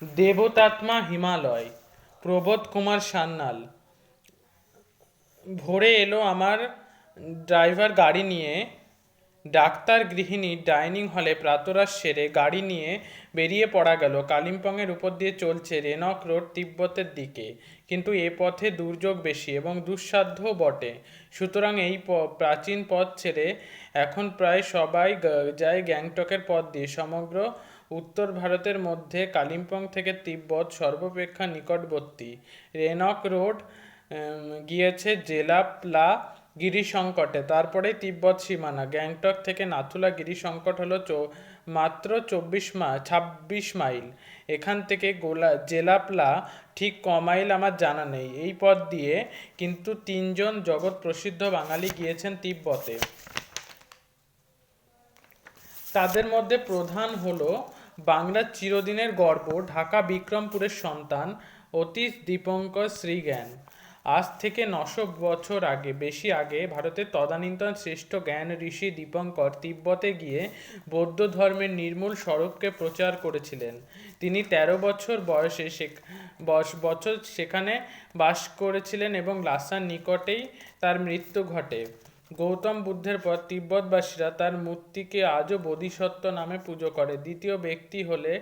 দেবতাত্মা হিমালয়, প্রবোধ কুমার সান্যাল। ভোরে এলো আমার ড্রাইভার গাড়ি নিয়ে, ডাক্তার গৃহিণী ডাইনিং হলে প্রাতরাশ সেরে গাড়ি নিয়ে বেরিয়ে পড়া গেল। কালিম্পংয়ের উপর দিয়ে চলছে রেনক রোড তিব্বতের দিকে, কিন্তু এ পথে দুর্যোগ বেশি এবং দুঃসাধ্যও বটে। সুতরাং এই প্রাচীন পথ ছেড়ে এখন প্রায় সবাই যায় গ্যাংটকের পথ দিয়ে। সমগ্র উত্তর ভারতের মধ্যে কালিম্পং থেকে তিব্বত সর্বাপেক্ষা নিকটবর্তী। রেনক রোড গিয়েছে জেলাপলা গিরিসংকটে, তারপরে তিব্বত সীমানা। গ্যাংটক থেকে নাথুলা গিরিসংকট হলো মাত্র 26 মাইল। এখান থেকে জেলাপলা ঠিক ক মাইল আমার জানা নেই। এই পথ দিয়ে কিন্তু 3জন জগৎ প্রসিদ্ধ বাঙালি গিয়েছেন তিব্বতে। তাদের মধ্যে প্রধান হলো বাংলার চিরদিনের গর্ব, ঢাকা বিক্রমপুরের সন্তান অতীশ দীপঙ্কর শ্রীজ্ঞান। আজ থেকে 900 বছর আগে, বেশি আগে, ভারতের তদানীন্তন শ্রেষ্ঠ জ্ঞান ঋষি দীপঙ্কর তিব্বতে গিয়ে বৌদ্ধ ধর্মের নির্মূল স্বরূপকে প্রচার করেছিলেন। তিনি 13 বছর বয়সে বছর সেখানে বাস করেছিলেন এবং লাসার নিকটেই তার মৃত্যু ঘটে। গৌতম বুদ্ধের পর তিব্বতবাসীরা তার মূর্তিকে আজও বোধিসত্ত্ব নামে পুজো করে। দ্বিতীয় ব্যক্তি হলে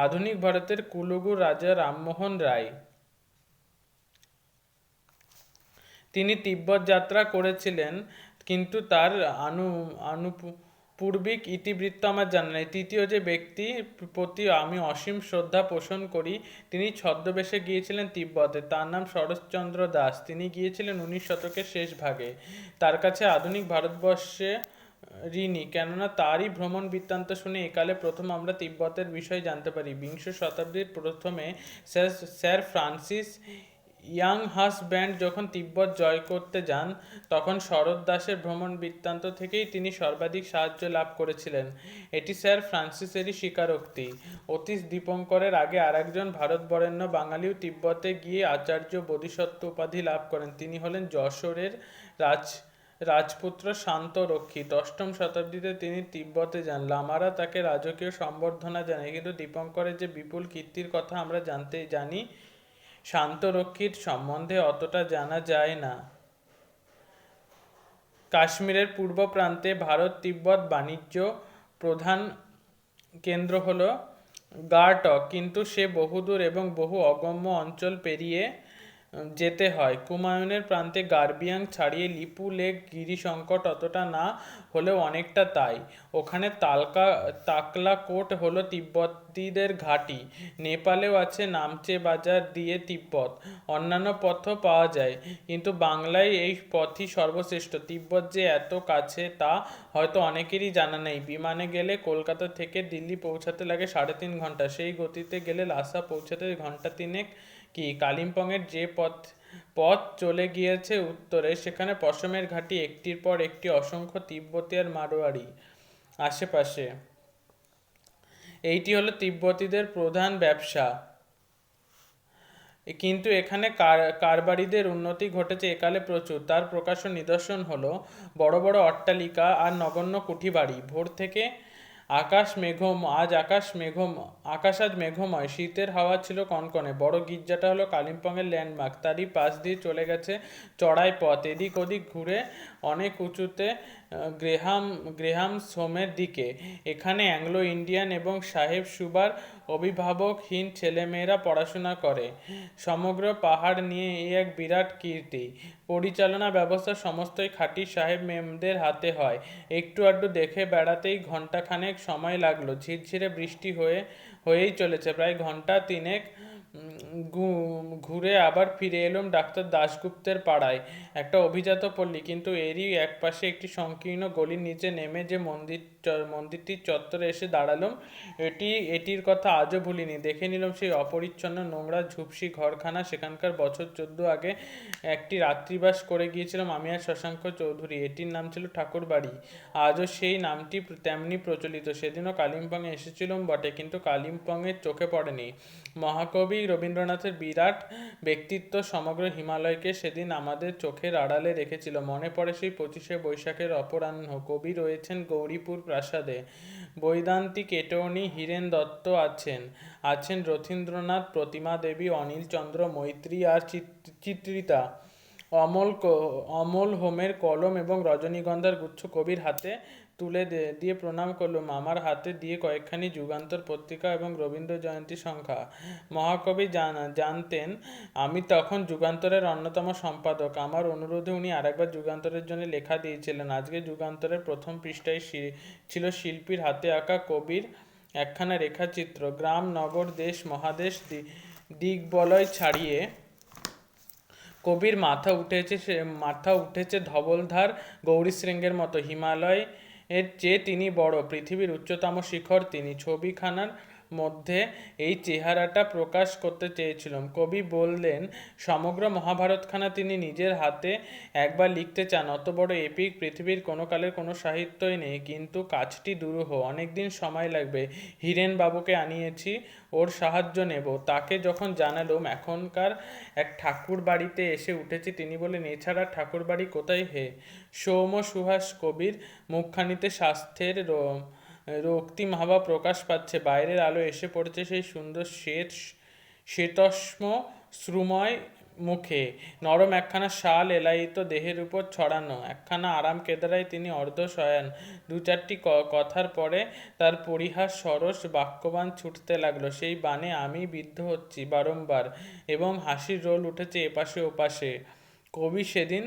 আধুনিক ভারতের কুলুগু রাজা রামমোহন রায়। তিনি তিব্বত যাত্রা করেছিলেন, কিন্তু তার পূর্বিক ইতিবৃত্ত আমার জানা নেই। তৃতীয় যে ব্যক্তির প্রতি আমি অসীম শ্রদ্ধা পোষণ করি, তিনি ছদ্মবেশে গিয়েছিলেন তিব্বতে। তার নাম শরৎচন্দ্র দাস। তিনি গিয়েছিলেন 19 শতকের শেষ ভাগে। তার কাছে আধুনিক ভারতবর্ষে ঋণী, কেননা তারই ভ্রমণ বৃত্তান্ত শুনে একালে প্রথম আমরা তিব্বতের বিষয় জানতে পারি। বিংশ শতাব্দীর প্রথমে স্যার ফ্রান্সিস ইয়াং ব্যান্ড যখন তিব্বত জয় করতে যান, তখন শরৎ দাসের ভ্রমণ বৃত্তান্ত থেকেই তিনি সর্বাধিক সাহায্য লাভ করেছিলেন। এটি স্যার ফ্রান্সিসেরই স্বীকারোক্তি। অতীশ দীপঙ্করের আগে আরেকজন ভারতবরেণ্য বাঙালিও তিব্বতে গিয়ে আচার্য বোধিসত্ত্ব উপাধি লাভ করেন। তিনি হলেন যশোরের রাজপুত্র শান্তরক্ষী। 8ম শতাব্দীতে তিনি তিব্বতে যান। লামারা তাকে রাজকীয় সম্বর্ধনা জানায়, কিন্তু দীপঙ্করের যে বিপুল কীর্তির কথা আমরা জানি, শান্তরক্ষীর সম্বন্ধে অতটা জানা যায় না। কাশ্মীরের পূর্ব প্রান্তে ভারত তিব্বত বাণিজ্য প্রধান কেন্দ্র হলো গারটক, কিন্তু সে বহুদূর এবং বহু অগম্য অঞ্চল পেরিয়ে যেতে হয়। কুমায়ুনের প্রান্তে গার্বিয়াং ছাড়িয়ে লিপু লেক গিরিসংকট অতটা না হলেও অনেকটা তাই। ওখানে তাকলাকোট হলো তিব্বতীদের ঘাঁটি। নেপালেও আছে নামচে বাজার দিয়ে তিব্বত। অন্যান্য পথও পাওয়া যায়, কিন্তু বাংলায় এই পথই সর্বশ্রেষ্ঠ। তিব্বত যে এত কাছে তা হয়তো অনেকেরই জানা নেই। বিমানে গেলে কলকাতা থেকে দিল্লি পৌঁছাতে লাগে 3.5 ঘন্টা। সেই গতিতে গেলে লাসা পৌঁছাতে ঘন্টা তিনেক। কি কালিম্পংয়ের যে পথ চলে গিয়েছে উত্তরে, সেখানে পশমের ঘাঁটি একটির পর একটি, অসংখ্য তিব্বতী আর মারোয়ারি আশেপাশে। এইটি হলো তিব্বতীদের প্রধান ব্যবসা। কিন্তু এখানে কারবারিদের উন্নতি ঘটেছে একালে প্রচুর। তার প্রকাশ্য নিদর্শন হলো বড় বড় অট্টালিকা আর নগণ্য কুঠিবাড়ি। ভোর থেকে আকাশ আজ মেঘময়। শীতের হাওয়া ছিল কনকনে। বড় গির্জাটা হলো কালিম্পংয়ের ল্যান্ডমার্ক। তারই পাশ দিয়ে চলে গেছে চড়াই পথ, এদিক ওদিক ঘুরে অনেক উঁচুতে গ্রেহামস হোমের দিকে। এখানে অ্যাংলো ইন্ডিয়ান এবং সাহেব সুবার অভিভাবকহীন ছেলেমেয়েরা পড়াশোনা করে। সমগ্র পাহাড় নিয়ে এই এক বিরাট কীর্তি। পরিচালনা ব্যবস্থা সমস্তই খাঁটি সাহেব মেমদের হাতে হয়। একটু আধটু দেখে বেড়াতেই ঘন্টাখানেক সময় লাগলো। ঝিরঝিরে বৃষ্টি হয়েই চলেছে। প্রায় ঘন্টা তিনেক ঘুরে আবার ফিরে এলাম ডাক্তার দাশগুপ্তের পাড়ায়। একটা অভিজাত পল্লী, কিন্তু এরই একপাশে একটি সংকীর্ণ গলির নিচে নেমে যে মন্দিরটির চত্বরে এসে দাঁড়ালাম, এটির কথা আজও ভুলিনি। দেখে নিলাম সেই অপরিচ্ছন্ন নোংরা ঝুপসি ঘরখানা। সেখানকার বছর 14 আগে একটি রাত্রিবাস করে গিয়েছিলাম আমি আর শশাঙ্ক চৌধুরী। এটির নাম ছিল ঠাকুরবাড়ি। আজও সেই নামটি তেমনি প্রচলিত। সেদিনও কালিম্পংয়ে এসেছিলাম বটে, কিন্তু কালিম্পংয়ের চোখে পড়েনি। মহাকবি রবীন্দ্রনাথের বিরাট ব্যক্তিত্ব সমগ্র হিমালয়কে সেদিন আমাদের চোখের আড়ালে রেখেছিল। মনে পড়ে সেই 25শে বৈশাখের অপরাহ্ন। কবি রয়েছেন গৌরীপুর প্রাসাদে। বৈদান্তিক এটর্নি হীরেন দত্ত আছেন রথীন্দ্রনাথ, প্রতিমা দেবী, অনিল চন্দ্র মৈত্রী আর চিত্রিতা। অমল হোমের কলম এবং রজনীগন্ধার গুচ্ছ কবির হাতে তুলে দিয়ে প্রণাম করলুম। আমার হাতে দিয়ে কয়েকখানি যুগান্তর পত্রিকা এবং রবীন্দ্র জয়ন্তী সংখ্যা। মহাকবি জানতেন আমি তখন যুগান্তরের অন্যতম সম্পাদক। আমার অনুরোধে উনি আরেকবার যুগান্তরের জন্য লেখা দিয়েছিলেন। আজকে যুগান্তরের প্রথম পৃষ্ঠায় ছিল শিল্পীর হাতে আঁকা কবির একখানা রেখাচিত্র। গ্রাম, নগর, দেশ, মহাদেশ, দিগ্বলয় ছাড়িয়ে কবির মাথা উঠেছে ধবলধার গৌরীশৃঙ্গের মতো। হিমালয় এর চেয়ে তিনি বড়, পৃথিবীর উচ্চতম শিখর তিনি। ছবিখানার মধ্যে এই চেহারাটা প্রকাশ করতে চেয়েছিলাম। কবি বললেন সমগ্র মহাভারতখানা তিনি নিজের হাতে একবার লিখতে চান। অত বড় এপিক পৃথিবীর কোনো কালের কোনো সাহিত্যই নেই, কিন্তু কাজটি দুরূহ, অনেকদিন সময় লাগবে। হীরেন বাবুকে আনিয়েছি, ওর সাহায্য নেব। তাকে যখন জানালুম এখনকার এক ঠাকুর বাড়িতে এসে উঠেছি, তিনি বললেন এছাড়া ঠাকুর বাড়ি কোথায় হে? সৌম্য সুহাস কবির মুখখানিতে স্বাস্থ্যের রক্তিমহাবা প্রকাশ পাচ্ছে। বাইরের আলো এসে পড়েছে সেই সুন্দর শ্বেতস্ম শ্রুময় মুখে। নরম একখানা শাল এলাইতো দেহের উপর ছড়ানো। একখানা আরাম কেদারায় তিনি অর্ধ শয়ান। দু চারটি কথার পরে তার পরিহাস সরস বাক্যবাণ ছুটতে লাগলো। সেই বাণে আমি বিদ্ধ হচ্ছি বারংবার, এবং হাসির রোল উঠেছে এপাশে ওপাশে। কবি সেদিন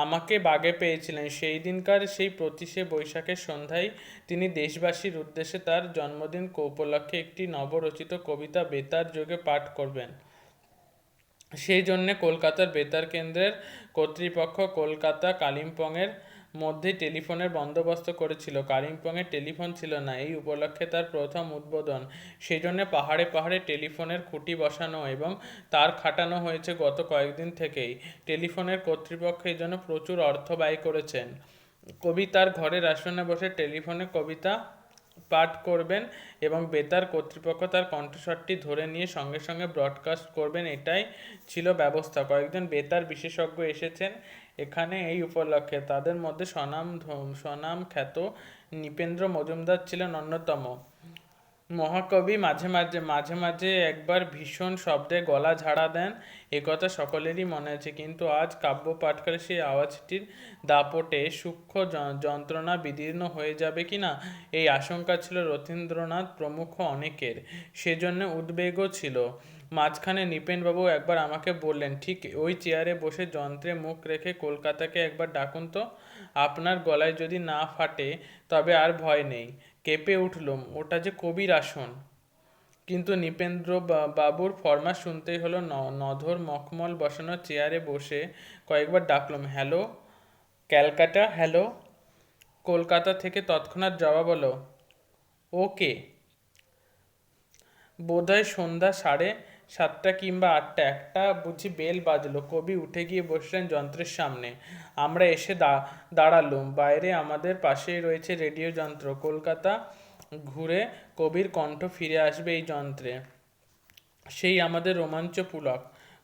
আমাকে বাগে পেয়েছিলেন। সেই দিনকার সেই 25শে বৈশাখের সন্ধ্যায় তিনি দেশবাসীর উদ্দেশ্যে তার জন্মদিন উপলক্ষে একটি নবরচিত কবিতা বেতার যোগে পাঠ করবেন। সেই জন্যে কলকাতার বেতার কেন্দ্রের কর্তৃপক্ষ কলকাতা কালিম্পংয়ের মধ্যে টেলিফোনের বন্দোবস্ত করেছিল। কালিম্পংয়ে টেলিফোন ছিল না। এই উপলক্ষে তার প্রথম উদ্বোধন। সেই জন্যে পাহাড়ে পাহাড়ে টেলিফোনের খুঁটি বসানো এবং তার খাটানো হয়েছে গত কয়েকদিন থেকেই। টেলিফোনের কর্তৃপক্ষ এই জন্য প্রচুর অর্থ ব্যয় করেছেন। কবি তার ঘরের আসনে বসে টেলিফোনে কবিতা পাঠ করবেন এবং বেতার কর্তৃপক্ষ তার কণ্ঠস্বরটি ধরে নিয়ে সঙ্গে সঙ্গে ব্রডকাস্ট করবেন, এটাই ছিল ব্যবস্থা। কয়েকজন বেতার বিশেষজ্ঞ এসেছেন এখানে এই উপলক্ষে। তাদের মধ্যে স্বনাম খ্যাত নৃপেন্দ্র মজুমদার ছিলেন অন্যতম। মহাকবি মাঝে মাঝে একবার ভীষণ শব্দে গলা ঝাড়া দেন, একথা সকলেরই মনে আছে। কিন্তু আজ কাব্য পাঠকালে সেই আওয়াজটির দাপটে সূক্ষ্ম যন্ত্রণা বিদীর্ণ হয়ে যাবে কিনা এই আশঙ্কা ছিল রথীন্দ্রনাথ প্রমুখ অনেকের। সেজন্য উদ্বেগও ছিল। মাঝখানে নৃপেনবাবু একবার আমাকে বললেন, ঠিক ওই চেয়ারে বসে যন্ত্রে মুখ রেখে কলকাতাকে একবার ডাকুন তো। আপনার গলায় যদি না ফাটে তবে আর ভয় নেই। কেঁপে উঠলুম, ওটা যে কবির আসন। কিন্তু নৃপেন্দ্র বাবুর ফরমাস শুনতেই হলো। নধর মখমল বসানো চেয়ারে বসে কয়েকবার ডাকলুম, হ্যালো ক্যালকাটা, হ্যালো। কলকাতা থেকে তৎক্ষণাৎ জবাব হলো, ওকে। বোধহয় সন্ধ্যা 7:30 কিংবা 8টা। একটা বুঝি বেল বাজলো। কবি উঠে গিয়ে বসলেন যন্ত্রের সামনে। আমরা এসে দাঁড়ালুম। বাইরে আমাদের পাশেই রয়েছে রেডিও যন্ত্র। কলকাতা ঘুরে কবির কণ্ঠ ফিরে আসবে এই যন্ত্রে, সেই আমাদের রোমাঞ্চ পুলক।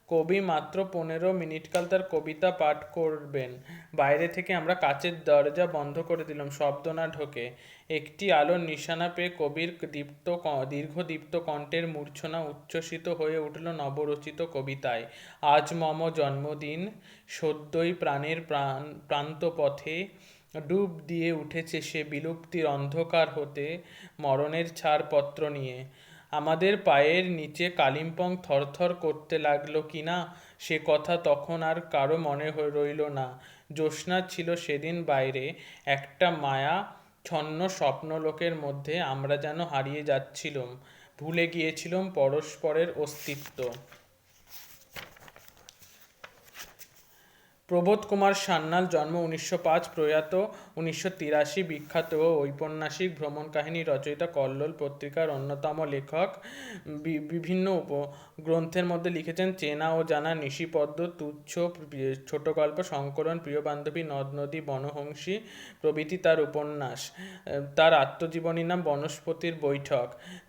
কবি মাত্র 15 মিনিটকাল তার কবিতা পাঠ করবেন। বাইরে থেকে আমরা কাচের দরজা বন্ধ করে দিলাম, শব্দ না ঢোকে। একটি আলোর নিশানা পেয়ে কবির দীর্ঘদীপ্ত কণ্ঠের মূর্ছনা উচ্ছ্বসিত হয়ে উঠল নবরচিত কবিতায়। আজ মম জন্মদিন, সদ্যই প্রাণের প্রান্তপথে ডুব দিয়ে উঠেছে সে বিলুপ্তির অন্ধকার হতে মরণের ছাড়পত্র নিয়ে। আমাদের পায়ের নিচে কালিম্পং থরথর করতে লাগলো কিনা সে কথা তখন আর কারো মনে রইল না। জ্যোৎস্না ছিল সেদিন বাইরে। একটা মায়া ছন্ন স্বপ্নলোকের মধ্যে আমরা যেন হারিয়ে যাচ্ছিলাম, ভুলে গিয়েছিলাম পরস্পরের অস্তিত্ব। প্রবোধ কুমার সান্যাল, জন্ম 1905, প্রয়াত 1983, বিখ্যাত ঔপন্যাসিক, ভ্রমণ কাহিনী রচয়িতা, কল্লোল পত্রিকার অন্যতম লেখক। বিভিন্ন গ্রন্থের মধ্যে লিখেছেন চেনা ও জানা, নিশিপদ্ম, তুচ্ছ, ছোট গল্প সংকলন, প্রিয় বান্ধবী, নদ নদী, বনহংসী প্রভৃতি তার উপন্যাস। তার আত্মজীবনীর নাম বনস্পতির বৈঠক।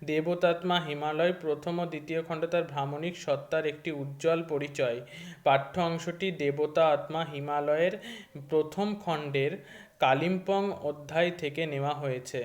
দেবতাত্মা হিমালয়, প্রথম ও দ্বিতীয় খণ্ড তার ভ্রামণিক সত্তার একটি উজ্জ্বল পরিচয়। পাঠ্য অংশটি দেবতা আত্মা হিমালয়ের প্রথম খণ্ডের কালিম্পং অধ্যায় থেকে নেওয়া হয়েছে।